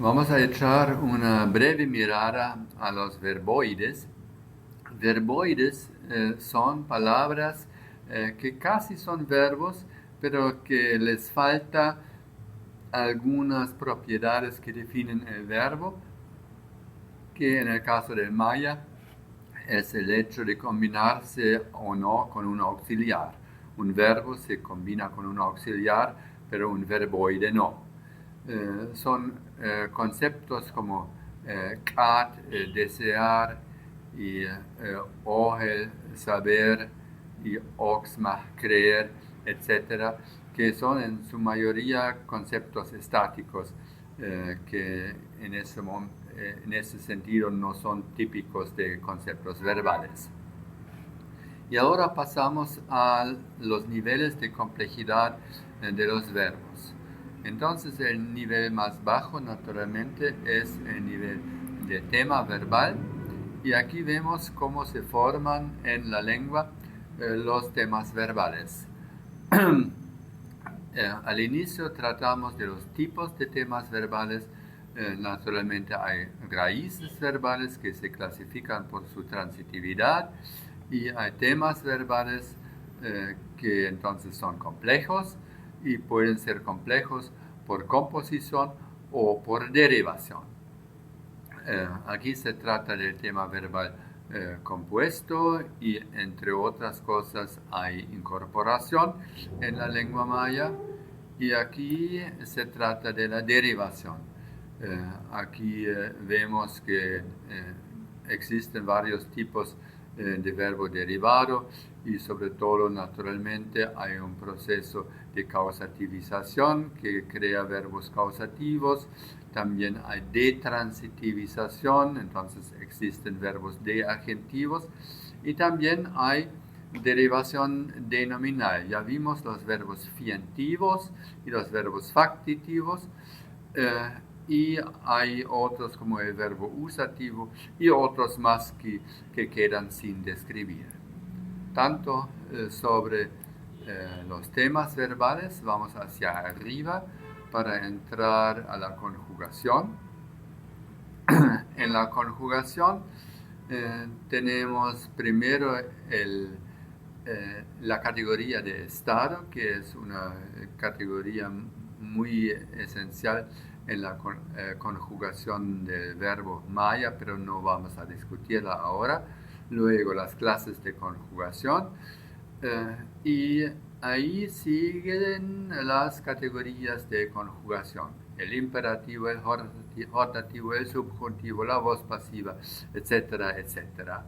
Vamos a echar una breve mirada a los verboides. Verboides son palabras que casi son verbos, pero que les falta algunas propiedades que definen el verbo, que en el caso del maya es el hecho de combinarse o no con un auxiliar. Un verbo se combina con un auxiliar, pero un verboide no. Son conceptos como kat, desear, y ohel, saber, y oxma, creer, etc., que son en su mayoría conceptos estáticos que en ese sentido no son típicos de conceptos verbales. Y ahora pasamos a los niveles de complejidad de los verbos. Entonces el nivel más bajo naturalmente es el nivel de tema verbal, y aquí vemos cómo se forman en la lengua los temas verbales. Al inicio tratamos de los tipos de temas verbales. Naturalmente hay raíces verbales que se clasifican por su transitividad, y hay temas verbales que entonces son complejos y pueden ser complejos por composición o por derivación. Aquí se trata del tema verbal compuesto, y entre otras cosas hay incorporación en la lengua maya, y aquí se trata de la derivación. Aquí vemos que existen varios tipos de verbo derivado, y sobre todo naturalmente hay un proceso de causativización que crea verbos causativos. También hay detransitivización, entonces existen verbos deagentivos, y también hay derivación denominal. Ya vimos los verbos fientivos y los verbos factitivos, y hay otros como el verbo usativo y otros más que quedan sin describir. Tanto sobre los temas verbales, vamos hacia arriba para entrar a la conjugación. En la conjugación tenemos primero la categoría de estado, que es una categoría muy esencial en la conjugación del verbo maya, pero no vamos a discutirla ahora. Luego las clases de conjugación, y ahí siguen las categorías de conjugación: el imperativo, el rotativo, el subjuntivo, la voz pasiva, etcétera, etcétera.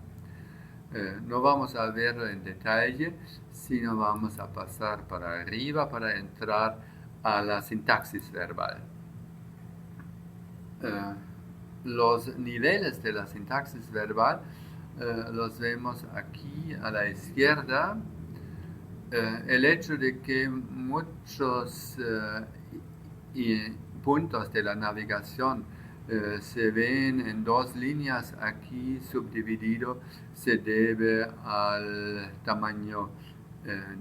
No vamos a verlo en detalle, sino vamos a pasar para arriba para entrar a la sintaxis verbal. Los niveles de la sintaxis verbal los vemos aquí a la izquierda. El hecho de que muchos puntos de la navegación se ven en dos líneas aquí subdividido se debe al tamaño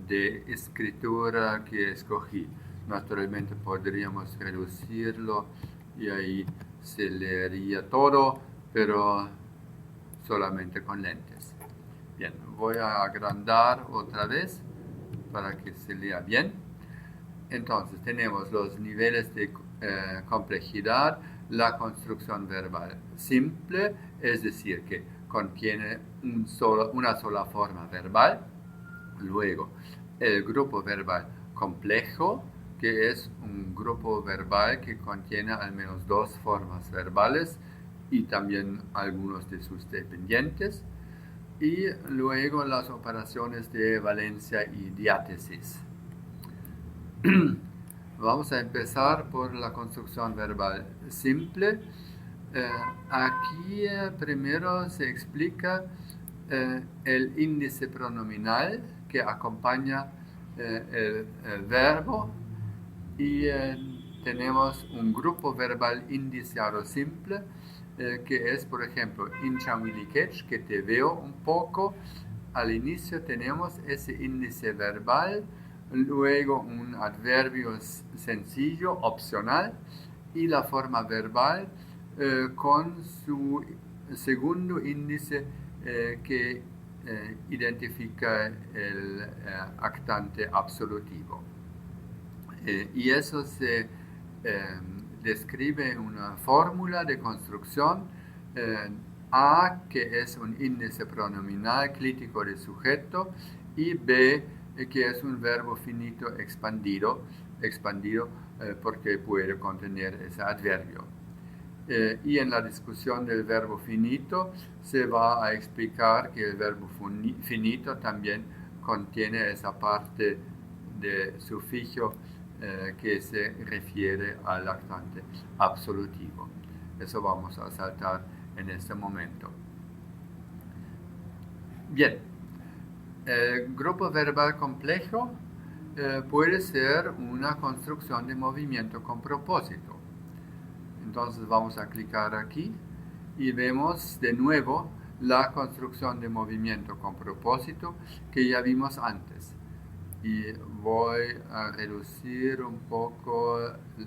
de escritura que escogí. Naturalmente podríamos reducirlo y ahí se leería todo, pero solamente con lentes. Bien, voy a agrandar otra vez para que se lea bien. Entonces tenemos los niveles de complejidad. La construcción verbal simple, es decir, que contiene una sola forma verbal. Luego, el grupo verbal complejo, que es un grupo verbal que contiene al menos dos formas verbales y también algunos de sus dependientes. Y luego las operaciones de valencia y diátesis. Vamos a empezar por la construcción verbal simple. Aquí primero se explica el índice pronominal que acompaña el verbo, y tenemos un grupo verbal indiciado simple que es, por ejemplo, inchamwilikech, que te veo un poco. Al inicio tenemos ese índice verbal, luego un adverbio sencillo, opcional, y la forma verbal con su segundo índice que identifica el actante absolutivo. Y eso se describe una fórmula de construcción A, que es un índice pronominal clítico de sujeto, y B, que es un verbo finito expandido porque puede contener ese adverbio. Y en la discusión del verbo finito se va a explicar que el verbo finito también contiene esa parte de sufijo que se refiere al actante absolutivo. Eso vamos a saltar en este momento. Bien, el grupo verbal complejo puede ser una construcción de movimiento con propósito. Entonces vamos a clicar aquí y vemos de nuevo la construcción de movimiento con propósito que ya vimos antes. Y voy a reducir un poco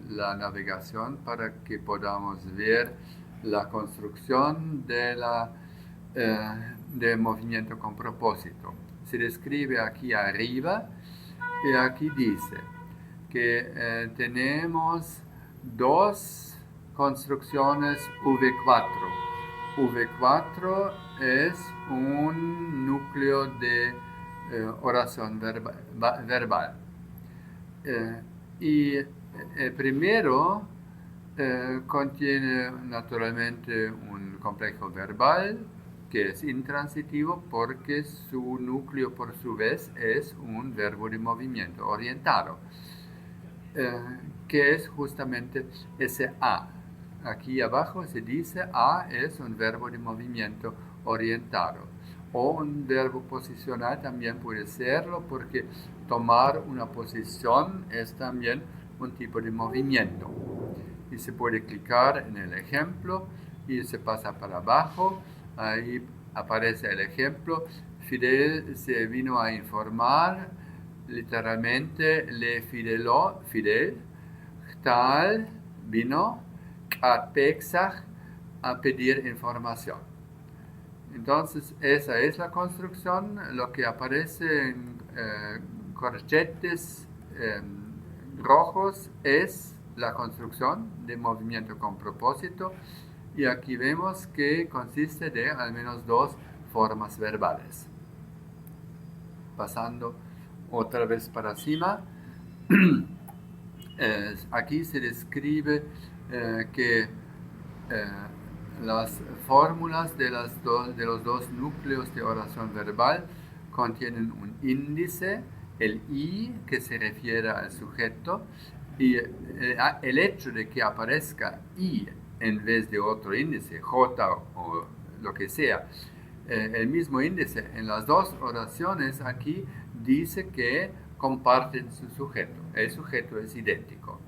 la navegación para que podamos ver la construcción de movimiento con propósito. Se describe aquí arriba y aquí dice que tenemos dos construcciones V4. V4 es un núcleo de oración verbal. Y el primero contiene naturalmente un complejo verbal que es intransitivo porque su núcleo por su vez es un verbo de movimiento orientado, que es justamente ese A. Aquí abajo se dice A es un verbo de movimiento orientado. O un verbo posicional también puede serlo porque tomar una posición es también un tipo de movimiento. Y se puede clicar en el ejemplo y se pasa para abajo. Ahí aparece el ejemplo. Fidel se vino a informar, literalmente le fideló, Fidel, tal vino a Pexach a pedir información. Entonces, esa es la construcción. Lo que aparece en corchetes rojos es la construcción de movimiento con propósito. Y aquí vemos que consiste de al menos dos formas verbales. Pasando otra vez para encima. Aquí se describe que las fórmulas de los dos núcleos de oración verbal contienen un índice, el I, que se refiere al sujeto, y el hecho de que aparezca I en vez de otro índice, J o lo que sea, el mismo índice en las dos oraciones aquí dice que comparten su sujeto. El sujeto es idéntico.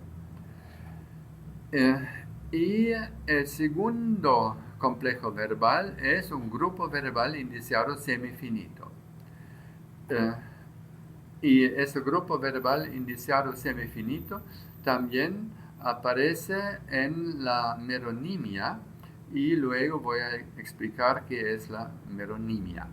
Y el segundo complejo verbal es un grupo verbal indiciado semifinito. Y ese grupo verbal indiciado semifinito también aparece en la meronimia y luego voy a explicar qué es la meronimia.